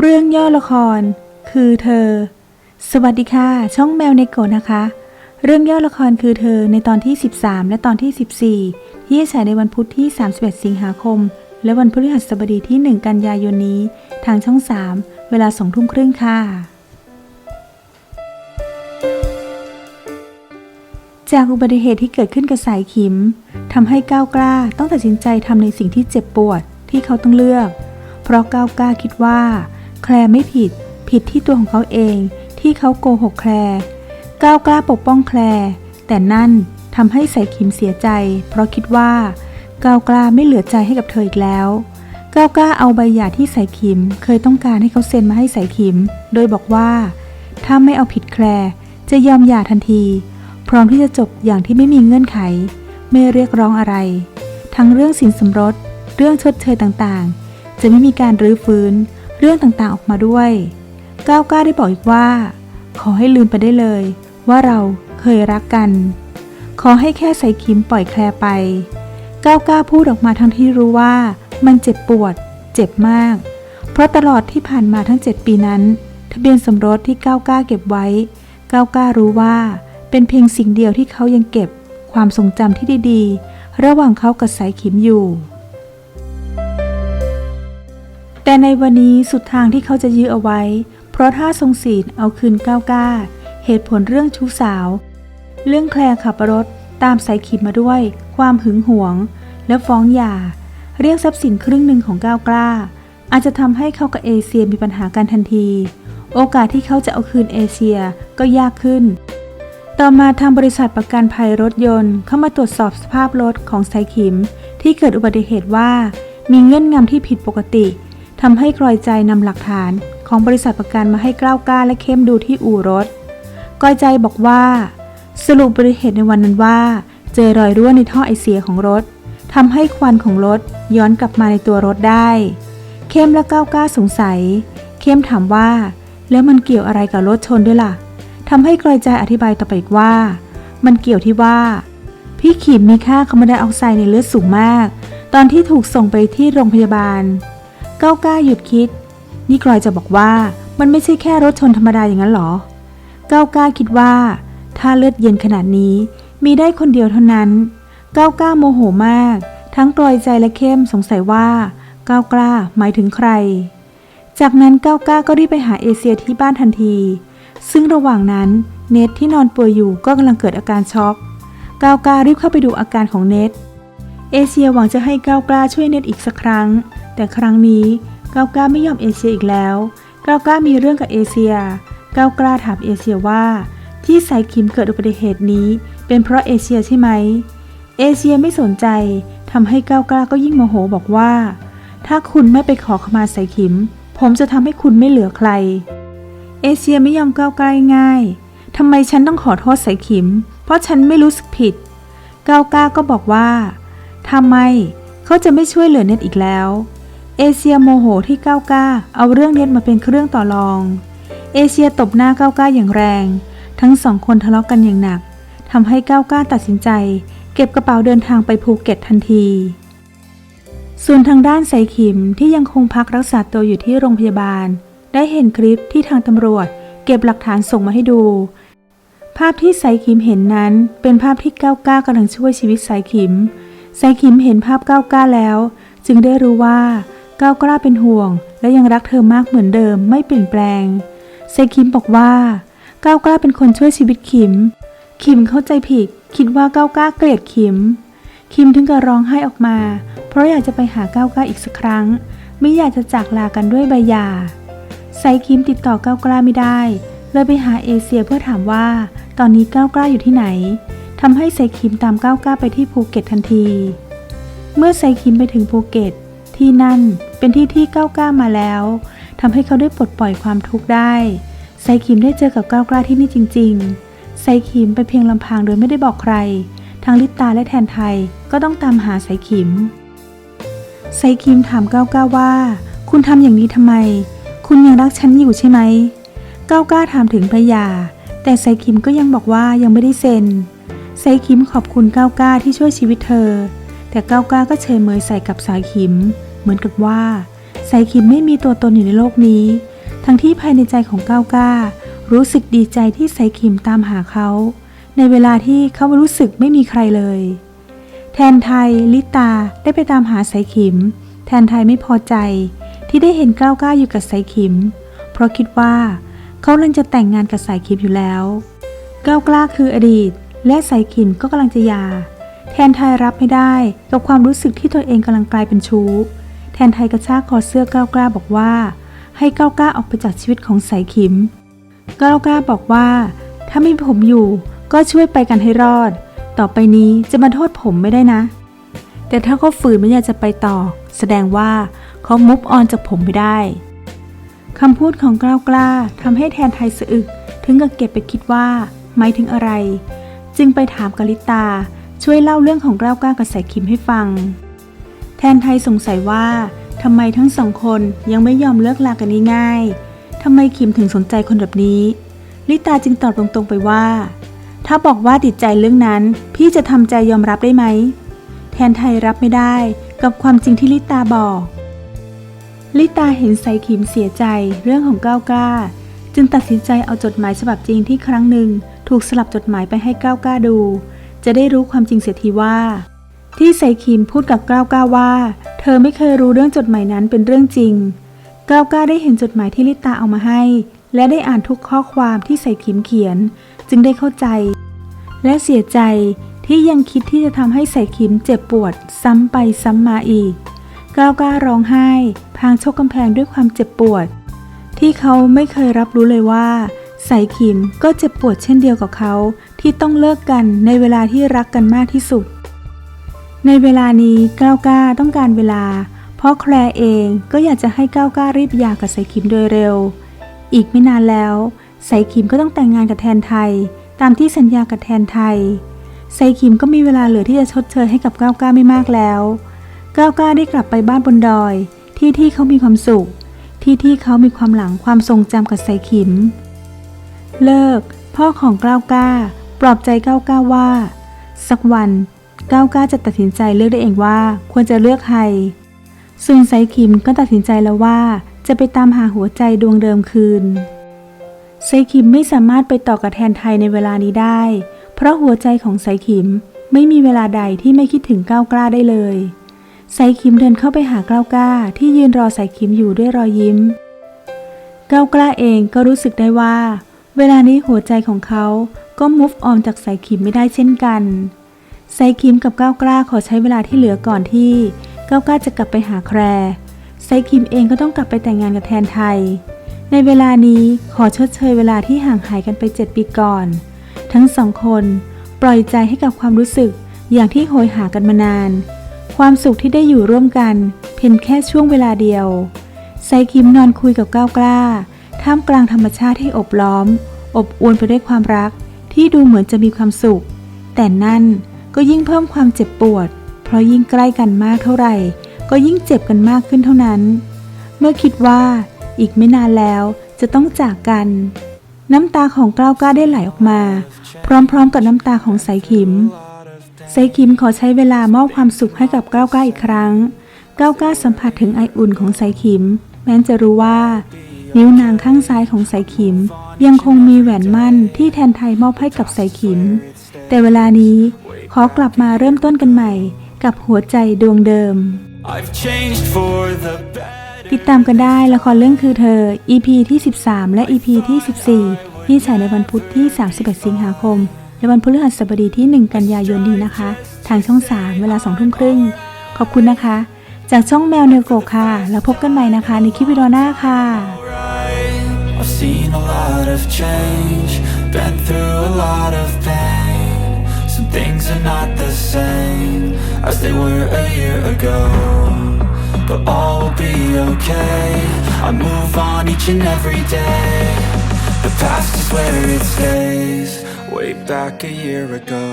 เรื่องย่อละครคือเธอสวัสดีค่ะช่องแมวเนโกะนะคะเรื่องย่อละครคือเธอในตอนที่13และตอนที่14ที่จะฉายในวันพุธที่31สิงหาคมและวันพฤหัสบดีที่1กันยายนนี้ทางช่อง3เวลา 20:30 น.ค่ะจากอุบัติเหตุที่เกิดขึ้นกับสายขิมทำให้ก้าวกล้าต้องตัดสินใจทำในสิ่งที่เจ็บปวดที่เขาต้องเลือกเพราะก้าวกล้าคิดว่าแคลร์ไม่ผิดที่ตัวของเขาเองที่เขาโกหกแคลร์ก้าวกล้าปกป้องแคลร์แต่นั่นทำให้สายขิมเสียใจเพราะคิดว่าก้าวกล้าไม่เหลือใจให้กับเธออีกแล้วก้าวกล้าเอาใบหย่าที่สายขิมเคยต้องการให้เขาเซ็นมาให้สายขิมโดยบอกว่าถ้าไม่เอาผิดแคลร์จะยอมหย่าทันทีพร้อมที่จะจบอย่างที่ไม่มีเงื่อนไขไม่เรียกร้องอะไรทั้งเรื่องสินสมรสเรื่องชดเชยต่างๆจะไม่มีการรื้อฟื้นเรื่องต่างๆออกมาด้วยก้าวกล้าได้บอกอีกว่าขอให้ลืมไปได้เลยว่าเราเคยรักกันขอให้แค่สายขิมปล่อยแคลร์ไปก้าวกล้าพูดออกมาทั้งที่รู้ว่ามันเจ็บปวดเจ็บมากเพราะตลอดที่ผ่านมาทั้ง7 ปีนั้นทะเบียนสมรสที่ก้าวกล้าเก็บไว้ก้าวกล้ารู้ว่าเป็นเพียงสิ่งเดียวที่เขายังเก็บความทรงจำที่ดีๆระหว่างเขากับสายขิมอยู่แต่ในวันนี้สุดทางที่เขาจะยื้อเอาไว้เพราะถ้าทรงศีลเอาคืนก้าวกล้าเหตุผลเรื่องชู้สาวเรื่องแคลร์ขับรถตามสายขิมมาด้วยความหึงหวงและฟ้องหย่าเรียกทรัพย์สินครึ่งหนึ่งของก้าวกล้าอาจจะทำให้เขากับเอเชียมีปัญหากันทันทีโอกาสที่เขาจะเอาคืนเอเชียก็ยากขึ้นต่อมาทางบริษัทประกันภัยรถยนต์เข้ามาตรวจสอบสภาพรถของสายขิมที่เกิดอุบัติเหตุว่ามีเงื่อนงำที่ผิดปกติทำให้กลอยใจนำหลักฐานของบริษัทประกันมาให้ก้าวกล้าและเข้มดูที่อู่รถกลอยใจบอกว่าสรุปอุบัติเหตุในวันนั้นว่าเจอรอยรั่วในท่อไอเสียของรถทำให้ควันของรถย้อนกลับมาในตัวรถได้เข้มและก้าวกล้าสงสัยเข้มถามว่าแล้วมันเกี่ยวอะไรกับรถชนด้วยล่ะทำให้กลอยใจอธิบายต่อไปอีกว่ามันเกี่ยวที่ว่าพี่ขิมมีค่าคาร์บอนไดออกไซด์ในเลือดสูงมากตอนที่ถูกส่งไปที่โรงพยาบาลก้าวกล้าหยุดคิดนี่กลอยจะบอกว่ามันไม่ใช่แค่รถชนธรรมดาอย่างนั้นหรอก้าวกล้าคิดว่าถ้าเลือดเย็นขนาดนี้มีได้คนเดียวเท่านั้นก้าวกล้าโมโหมากทั้งกลอยใจและเข้มสงสัยว่าก้าวกล้าหมายถึงใครจากนั้นก้าวกล้าก็รีบไปหาเอเชียที่บ้านทันทีซึ่งระหว่างนั้นเนทที่นอนป่วยอยู่ก็กำลังเกิดอาการช็อกก้าวกล้ารีบเข้าไปดูอาการของเนทเอเชียหวังจะให้ก้าวกล้าช่วยเนทอีกสักครั้งแต่ครั้งนี้ก้าวกล้าไม่ยอมเอเชียอีกแล้วก้าวกล้ามีเรื่องกับเอเชียก้าวกล้าถามเอเชียว่าที่สายขิมเกิดอุบัติเหตุนี้เป็นเพราะเอเชียใช่ไหมเอเชียไม่สนใจทำให้ก้าวกล้าก็ยิ่งโมโหบอกว่าถ้าคุณไม่ไปขอขมาสายขิมผมจะทำให้คุณไม่เหลือใครเอเชียไม่ยอมก้าวกล้าง่ายทำไมฉันต้องขอโทษสายขิมเพราะฉันไม่รู้สึกผิดก้าวกล้าก็บอกว่าทำไมเขาจะไม่ช่วยเหลือเน็ตอีกแล้วเอเชียโมโหที่ก้าวกล้าเอาเรื่องเน็ตมาเป็นเครื่องต่อรองเอเชียตบหน้าก้าวกล้าอย่างแรงทั้งสองคนทะเลาะกันอย่างหนักทำให้ก้าวกล้าตัดสินใจเก็บกระเป๋าเดินทางไปภูเก็ตทันทีส่วนทางด้านสายขิมที่ยังคงพักรักษาตัวอยู่ที่โรงพยาบาลได้เห็นคลิปที่ทางตำรวจเก็บหลักฐานส่งมาให้ดูภาพที่สายขิมเห็นนั้นเป็นภาพที่ก้าวกล้ากำลังช่วยชีวิตสายขิมเห็นภาพก้าวกล้าแล้วจึงได้รู้ว่าก้าวกล้าเป็นห่วงและยังรักเธอมากเหมือนเดิมไม่เปลี่ยนแปลงสายขิมบอกว่าก้าวกล้าเป็นคนช่วยชีวิตขิมเข้าใจผิดคิดว่าก้าวกล้าเกลียดขิมถึงกับร้องไห้ออกมาเพราะอยากจะไปหาก้าวกล้าอีกสักครั้งไม่อยากจะจากลากันด้วยใบหย่าสายขิมติดต่อก้าวกล้าไม่ได้เลยไปหาเอเชียเพื่อถามว่าตอนนี้ก้าวกล้าอยู่ที่ไหนทำให้สายขิมตามก้าวกล้าไปที่ภูเก็ตทันทีเมื่อสายขิมไปถึงภูเก็ตที่นั่นเป็นที่ก้าวกล้ามาแล้วทำให้เขาได้ปลดปล่อยความทุกข์ได้สายขิมได้เจอกับก้าวกล้าที่นี่จริงๆสายขิมไปเพียงลำพังโดยไม่ได้บอกใครทั้งลิปตาและแทนไทยก็ต้องตามหาสายขิมถามก้าวกล้าว่าคุณทำอย่างนี้ทำไมคุณยังรักฉันอยู่ใช่ไหมก้าวกล้าถามถึงใบหย่าแต่สายขิมก็ยังบอกว่ายังไม่ได้เซ็นสายขิมขอบคุณก้าวกล้าที่ช่วยชีวิตเธอแต่ก้าวกล้าก็เฉยเมยใส่กับสายขิมเหมือนกับว่าสายขิมไม่มีตัวตนอยู่ในโลกนี้ ทั้งที่ภายในใจของก้าวกล้ารู้สึกดีใจที่ไซคิมตามหาเขาในเวลาที่เขารู้สึกไม่มีใครเลยแทนไทยลิตาได้ไปตามหาไซคิมแทนไทยไม่พอใจที่ได้เห็นก้าวกล้าอยู่กับไซคิมเพราะคิดว่าเขากำลังจะแต่งงานกับไซคิมอยู่แล้วก้าวกล้าคืออดีตและไซคิมก็กำลังจะหย่าแทนไทยรับไม่ได้กับความรู้สึกที่ตัวเองกำลังกลายเป็นชู้แทนไทยกระชากคอเสื้อก้าวกล้าบอกว่าให้ก้าวกล้าออกไปจากชีวิตของไซคิมก้าวกล้าบอกว่าถ้าไม่มีผมอยู่ก็ช่วยไปกันให้รอดต่อไปนี้จะมาโทษผมไม่ได้นะแต่ถ้าเขาฝืนไม่อยากจะไปต่อแสดงว่าเขามุฟออนจากผมไม่ได้คำพูดของก้าวกล้าทำให้แทนไทยสะอึกถึงกับเก็บไปคิดว่าหมายถึงอะไรจึงไปถามกลิตาช่วยเล่าเรื่องของก้าวกล้ากับไซคิมให้ฟังแทนไทยสงสัยว่าทำไมทั้งสองคนยังไม่ยอมเลิกลากันง่ายๆทำไมคิมถึงสนใจคนแบบนี้ลิตาจึงตอบตรงๆไปว่าถ้าบอกว่าติดใจเรื่องนั้นพี่จะทำใจยอมรับได้ไหมแทนไทยรับไม่ได้กับความจริงที่ลิตาบอกลิตาเห็นไซคิมเสียใจเรื่องของก้าวกล้าจึงตัดสินใจเอาจดหมายฉบับจริงที่ครั้งหนึ่งถูกสลับจดหมายไปให้ก้าวกล้าดูจะได้รู้ความจริงเสียทีว่าที่ไซคิมพูดกับก้าวกล้าว่าเธอไม่เคยรู้เรื่องจดหมายนั้นเป็นเรื่องจริงก้าวกล้าได้เห็นจดหมายที่ลิตาเอามาให้และได้อ่านทุกข้อความที่ไซคิมเขียนจึงได้เข้าใจและเสียใจที่ยังคิดที่จะทำให้ไซคิมเจ็บปวดซ้ำไปซ้ำมาอีกก้าวกล้าร้องไห้พลางชกกำแพงด้วยความเจ็บปวดที่เขาไม่เคยรับรู้เลยว่าไซคิมก็เจ็บปวดเช่นเดียวกับเขาที่ต้องเลิกกันในเวลาที่รักกันมากที่สุดในเวลานี้ก้าวกล้าต้องการเวลาเพราะแคลร์เองก็อยากจะให้ก้าวกล้ารีบหย่ากับไซคิมโดยเร็วอีกไม่นานแล้วไซคิมก็ต้องแต่งงานกับแทนไทยตามที่สัญญากับแทนไทยไซคิมก็มีเวลาเหลือที่จะชดเชยให้กับก้าวกล้าไม่มากแล้วก้าวกล้าได้กลับไปบ้านบนดอยที่เขามีความสุขที่เขามีความหลังความทรงจำกับไซคิมเลิกพ่อของก้าวกล้าปลอบใจก้าวกล้าว่าสักวันก้าวกล้าจะตัดสินใจเลือกได้เองว่าควรจะเลือกใครซึ่งไซคิมก็ตัดสินใจแล้วว่าจะไปตามหาหัวใจดวงเดิมคืนไซคิมไม่สามารถไปต่อกับแทนไทยในเวลานี้ได้เพราะหัวใจของไซคิมไม่มีเวลาใดที่ไม่คิดถึงก้าวกล้าได้เลยไซคิมเดินเข้าไปหาก้าวกล้าที่ยืนรอไซคิมอยู่ด้วยรอยยิ้มก้าวกล้าเองก็รู้สึกได้ว่าเวลานี้หัวใจของเขาก็ move on จากไซคิมไม่ได้เช่นกันไซคิมกับก้าวกล้าขอใช้เวลาที่เหลือก่อนที่ก้าวกล้าจะกลับไปหาแคลร์ไซคิมเองก็ต้องกลับไปแต่งงานกับแทนไทยในเวลานี้ขอชดเชยเวลาที่ห่างหายกันไป7 ปีก่อนทั้งสองคนปล่อยใจให้กับความรู้สึกอย่างที่โหยหากันมานานความสุขที่ได้อยู่ร่วมกันเพียงแค่ช่วงเวลาเดียวไซคิมนอนคุยกับก้าวกล้าท่ามกลางธรรมชาติที่อบล้อมอบอวลไปด้วยความรักที่ดูเหมือนจะมีความสุขแต่นั่นก็ยิ่งเพิ่มความเจ็บปวดเพราะยิ่งใกล้กันมากเท่าไหร่ก็ยิ่งเจ็บกันมากขึ้นเท่านั้นเมื่อคิดว่าอีกไม่นานแล้วจะต้องจากกันน้ำตาของก้าวกล้าได้ไหลออกมาพร้อมๆกับน้ำตาของไซคิมขอใช้เวลามอบความสุขให้กับก้าวกล้าอีกครั้งก้าวกล้าสัมผัสถึงไออุ่นของไซคิมแม้จะรู้ว่านิ้วนางข้างซ้ายของไซคิมยังคงมีแหวนมั่นที่แทนไทยมอบให้กับไซคิมแต่เวลานี้ขอกลับมาเริ่มต้นกันใหม่กับหัวใจดวงเดิมติดตามกันได้ละครเรื่องคือเธอ EP ที่13และ EP ที่14ที่ฉายในวันพุธที่31สิงหาคมและวันพฤหัสบดีที่1กันยายนนี้นะคะทางช่อง3เวลา 20:30 น.ขอบคุณนะคะจากช่องแมวเนโกะค่ะแล้วพบกันใหม่นะคะในคลิปวิดีโอหน้าค่ะ I've seen a lot of change, been through a lot of pain. Some things are not the same as they were a year ago, but all will be okay. I move on each and every day. The past is where it stays, way back a year ago.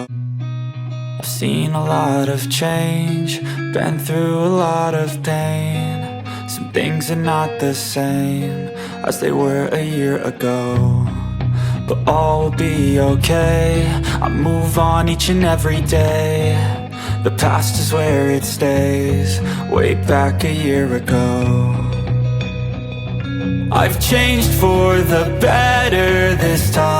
I've seen a lot of change, been through a lot of pain. Some things are not the same as they were a year ago, but all will be okay. I move on each and every day. The past is where it stays, way back a year ago. I've changed for the better this time.